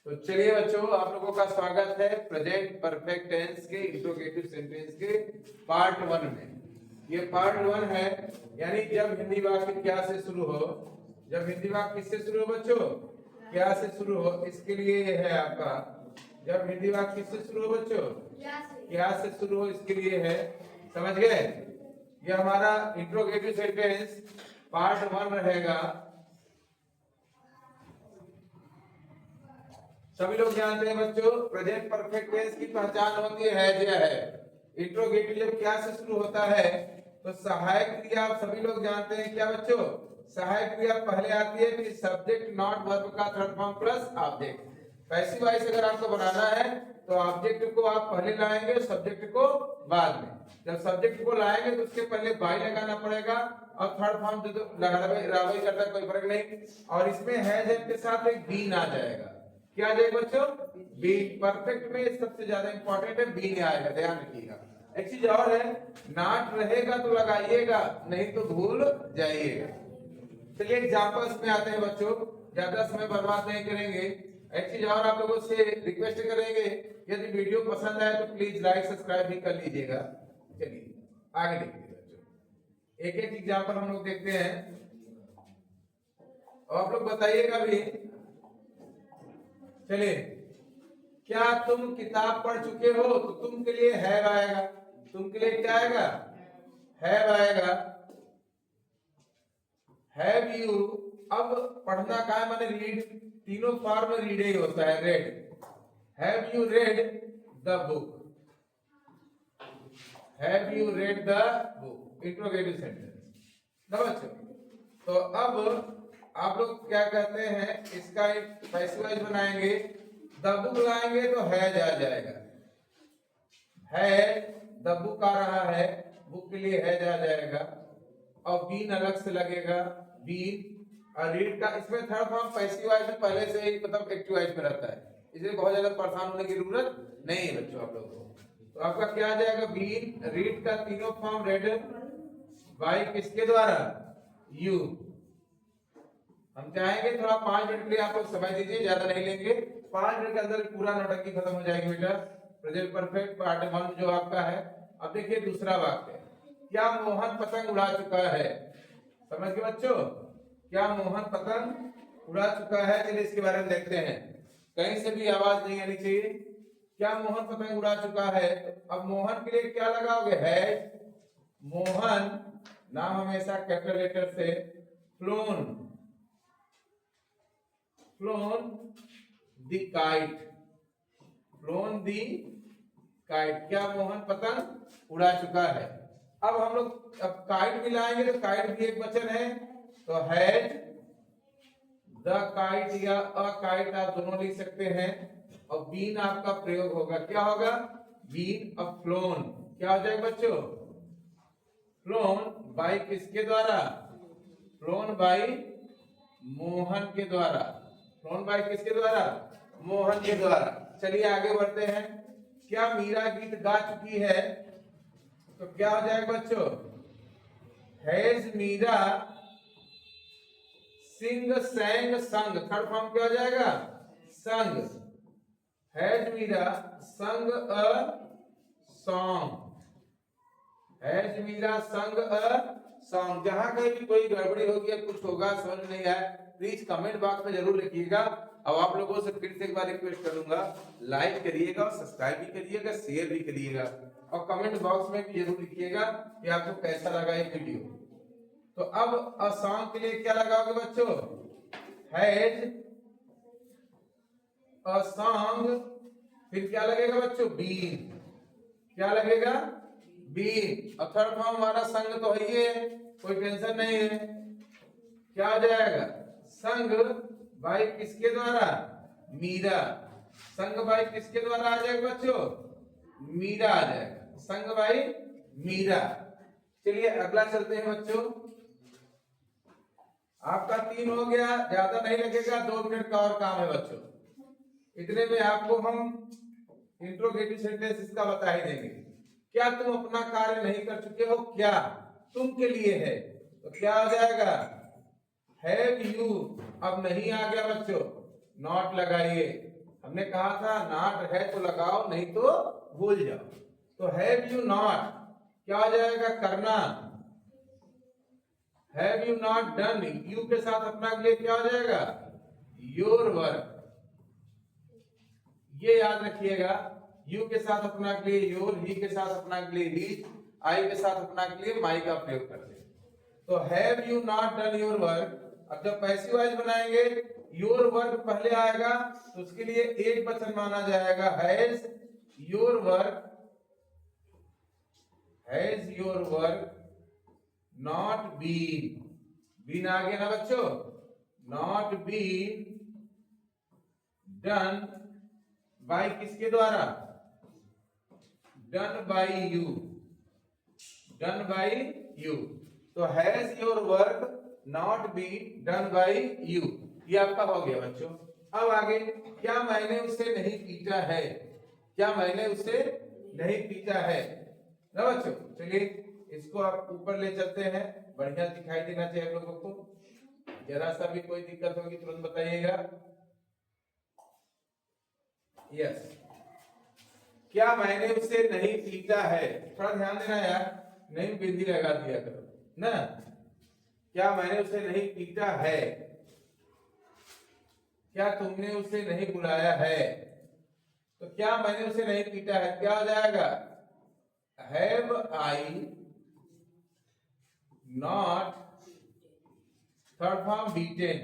तो चलिए बच्चों, आप लोगों का स्वागत है प्रेजेंट परफेक्ट टेंस के इंट्रोगेटिव सेंटेंस के पार्ट 1 में। ये पार्ट 1 है, यानी जब हिंदी वाक्य क्या से शुरू हो। जब हिंदी वाक्य किससे शुरू हो बच्चों? क्या से शुरू हो, इसके लिए ये है आपका। जब हिंदी वाक्य किससे शुरू हो बच्चों? क्या से शुरू हो, इसके लिए है। समझ गए? ये हमारा इंट्रोगेटिव सेंटेंस पार्ट 1 रहेगा। सभी लोग जानते हैं बच्चों, प्रेजेंट परफेक्ट टेंस की पहचान होती है या है। इंट्रोगेटिव जब क्या से शुरू होता है तो सहायक क्रिया आप सभी लोग जानते हैं क्या बच्चों? सहायक क्रिया पहले आती है, फिर सब्जेक्ट नॉट वर्ब का third form plus object. Passive voice अगर आपको बनाना है तो ऑब्जेक्ट को आप पहले लाएंगे, सब्जेक्ट को बाद में। जब सब्जेक्ट को लाएंगे तो उसके पहले बाई लगाना पड़ेगा और थर्ड फॉर्म जो रावई करता कोई फर्क नहीं। और इसमें है के साथ एक बीन आ जाएगा। क्या आ जाएगा बच्चों? बीन। परफेक्ट में सबसे ज्यादा इंपॉर्टेंट है बीन आएगा, ध्यान रखिएगा। एक चीज और है, नॉट रहेगा तो लगाइएगा, नहीं तो भूल जाइएगा। चलिए एग्जांपल्स में आते हैं बच्चों, ज्यादा समय बर्बाद नहीं करेंगे। एक चीज और आप लोगों से रिक्वेस्ट करेंगे, यदि वीडियो पसंद आए तो प्लीज लाइक सब्सक्राइब भी कर लीजिएगा। चलिए आगे देखिए बच्चों, एक एक एग्जांपल हम लोग देखते हैं और आप लोग बताइएगा भी। चलिए, क्या तुम किताब पढ़ चुके हो? तो तुम के लिए हैव आएगा। तुम के लिए क्या आएगा? हैव आएगा। हैव यू, अब पढ़ना का है माने रीड, तीनों फॉर्म में रीड ही होता है, red. Have you read the book? Have you read the book, interrogative sentence ना बच्चों। तो अब आप लोग क्या कहते हैं, इसका एक पैसिव वॉइस बनाएंगे। द बुक लाएंगे तो हैज आ जाएगा, है द बुक आ रहा है, बुक के लिए हैज आ जाएगा। और बीन अलग से लगेगा, बीन। और रीड का इसमें थर्ड फॉर्म पैसिव वॉइस में पहले से ही मतलब एक्टिव वॉइस में रहता है, इसलिए बहुत ज्यादा परेशान होने की जरूरत नहीं है बच्चों आप लोगों को। तो आपका क्या आ जाएगा? बीन। रीड का तीनों फॉर्म रेड बाय किसके द्वारा? यू। हम चाहेंगे थोड़ा 5 मिनट के लिए आप लोग समय दीजिए, ज्यादा नहीं लेंगे। 5 मिनट के अंदर पूरा नौटंकी खत्म हो जाएगी बेटा। प्रेजेंट परफेक्ट पार्ट 1 जो आपका है। अब देखिए दूसरा वाक्य, क्या मोहन पतंग उड़ा चुका है? समझ गए बच्चों? क्या मोहन पतंग उड़ा चुका है? चलिए इसके बारे में देखते हैं। कहीं से भी आवाज नहीं आनी चाहिए। क्या मोहन पतंग उड़ा चुका है? अब मोहन के लिए क्या लगाओगे? है। मोहन नाम हमेशा कैपिटल लेटर से। Phloem, phloem the kite, phloem the kite. क्या मोहन पतंग उड़ा चुका है? अब हम लोग अब काइट मिलाएंगे तो काइट भी एक वचन है, तो हैज द काइट या अ काइट आप दोनों लिख सकते हैं। और बीन आपका प्रयोग होगा, क्या होगा? बीन। अब फ्लोन क्या हो जाएगा बच्चों? फ्लोन बाय किसके द्वारा? फ्लोन बाय मोहन के द्वारा। फ्लोन बाय किसके द्वारा? मोहन के द्वारा। चलिए आगे बढ़ते हैं। क्या मीरा गीत गा चुकी है? तो क्या हो जाएगा बच्चों? हैज मीरा सिंग सैंग संग, थर्ड फॉर्म क्या हो जाएगा? संग। हैज मीरा संग अ सॉन्ग, हैज मीरा संग अ सॉन्ग। जहां कहीं भी कोई गड़बड़ी होगी या कुछ होगा समझ नहीं आया, प्लीज कमेंट बॉक्स में जरूर लिखिएगा। अब आप लोगों से फिर से एक बार रिक्वेस्ट करूंगा, लाइक करिएगा और सब्सक्राइब भी करिएगा, शेयर भी करिएगा। और कमेंट बॉक्स में भी जरूर लिखिएगा कि आपको कैसा लगा ये वीडियो। तो अब अ सॉन्ग के लिए क्या लगाओगे बच्चों? हैज अ सॉन्ग, फिर क्या लगेगा बच्चों? बीन। क्या लगेगा? बीन। और थर्ड फॉर्म हमारा संग तो है ही है, कोई टेंशन नहीं है। क्या आ जाएगा? संग बाई किसके द्वारा? मीरा। संग बाई किसके द्वारा आ जाएगा बच्चों? मीरा आ जाएगा, संग बाई मीरा। चलिए अगला चलते हैं बच्चों। आपका 3 हो गया, ज्यादा नहीं लगेगा, 2 मिनट का और काम है बच्चों। इतने में आपको हम इंट्रोगेटिव सेंटेंस इसका बता ही देंगे। क्या तुम अपना कार्य नहीं कर चुके हो? क्या तुम के लिए है, तो क्या हो जाएगा? Have you. अब नहीं आ गया बच्चों, नॉट लगाइए, हमने कहा था नॉट है तो लगाओ, नहीं तो भूल जाओ। तो हैव यू नॉट क्या हो जाएगा? करना। Have you not done, you के साथ अपना अगले क्या हो जाएगा? Your work. ये याद रखिएगा, यू के साथ अपना के लिए योर, ही के साथ अपना के लिए हिज, आई के साथ अपना के लिए माई का प्रयोग करते हैं। तो have you not done your work. अब जब पैसिव वॉइस बनाएंगे, योर वर्क पहले आएगा तो उसके लिए एक वचन माना जाएगा, has your work, has your work not been. Been आ गया ना बच्चों? नॉट बीन डन बाय किसके द्वारा? Done by you, done by you. तो has your work not been done by you, ये आपका हो गया बच्चों। अब आगे, क्या मैंने उसे नहीं पीटा है? क्या मैंने उसे नहीं पीटा है ना बच्चों? चलिए इसको आप ऊपर ले चलते हैं, बढ़िया दिखाई देना चाहिए आप लोगों को। जरा सा भी कोई दिक्कत होगी तुरंत बताइएगा। यस, क्या मैंने उसे नहीं पीटा है? थोड़ा ध्यान देना यार, नहीं बिंदी लगा दिया करो ना। क्या मैंने उसे नहीं पीटा है? क्या तुमने उसे नहीं बुलाया है? तो क्या मैंने उसे नहीं पीटा है क्या हो जाएगा? Have I not, third form beaten,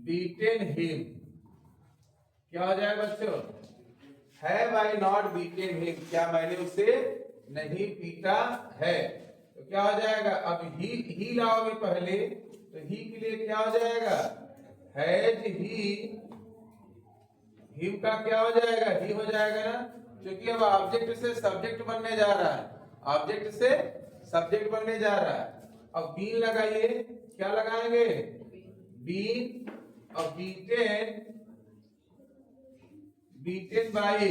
beaten him. क्या हो जाएगा बच्चों? Have I not beaten him, क्या मैंने उसे नहीं पीटा है? तो क्या हो जाएगा? अब ही लाओगे पहले, तो ही के लिए क्या हो जाएगा? हैज ही, हिम का क्या हो जाएगा? ही हो जाएगा ना, क्योंकि अब ऑब्जेक्ट से सब्जेक्ट बनने जा रहा है, ऑब्जेक्ट से सब्जेक्ट बनने जा रहा है। अब बीन लगाइए, क्या लगाएंगे? बीन। और बीटेन, बीटेन बाई,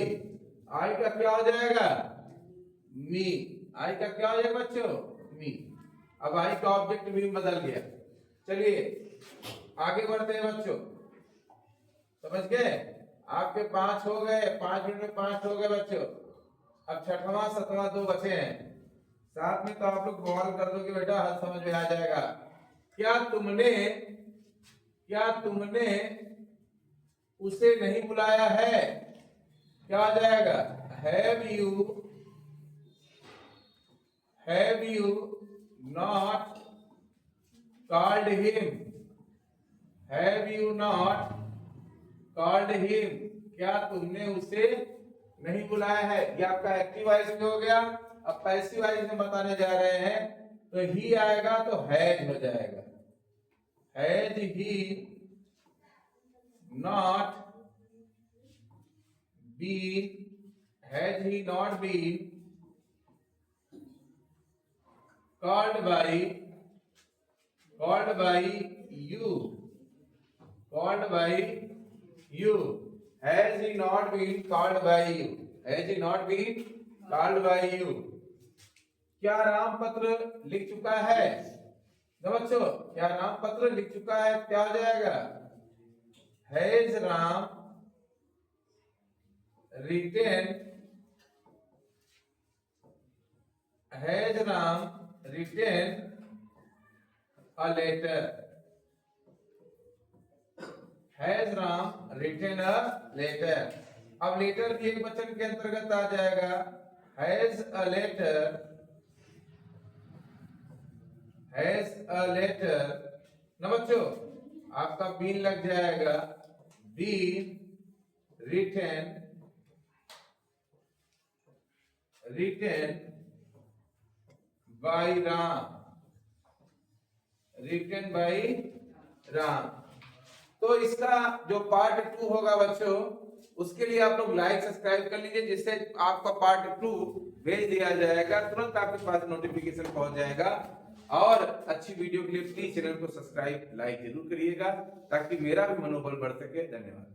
आई का क्या हो जाएगा? मी। आई का क्या हो जाएगा बच्चों? मी। अब आई का ऑब्जेक्ट भी बदल गया। चलिए आगे बढ़ते हैं बच्चों, समझ गए? आपके 5 हो गए, 5 मिनट में 5 हो गए बच्चों। अब छठवां सतवां 2 बचे हैं, साथ में तो आप लोग बवाल कर दोगे बेटा, हर समझ में आ जाएगा। क्या तुमने उसे नहीं बुलाया है? क्या आ जाएगा? Have you not called him? Have you not called him, क्या तुमने उसे नहीं बुलाया है? ये आपका एक्टिव वॉइस में हो गया। अब पैसिव वॉइस में बताने जा रहे हैं, तो ही आएगा तो हैज हो जाएगा। Has he not been, has he not been called by you, called by you, has he not been called by you? Has he not been called by you? क्या राम पत्र लिख चुका है? बच्चों, क्या राम पत्र लिख चुका है? क्या हो जाएगा? Has Ram written, has Ram written a letter, has Ram written a letter। अब लेटर भी एक वचन के अंतर्गत आ जाएगा, has a letter, has a letter ना बच्चों। आपका बीन लग जाएगा, been written by Ram, written by Ram। तो इसका जो पार्ट 2 होगा बच्चों, उसके लिए आप लोग लाइक सब्सक्राइब कर लीजिए, जिससे आपका पार्ट 2 भेज दिया जाएगा, तुरंत आपके पास नोटिफिकेशन पहुंच जाएगा। और अच्छी वीडियो के लिए प्लीज चैनल को सब्सक्राइब लाइक जरूर करिएगा, ताकि मेरा भी मनोबल बढ़ सके। धन्यवाद।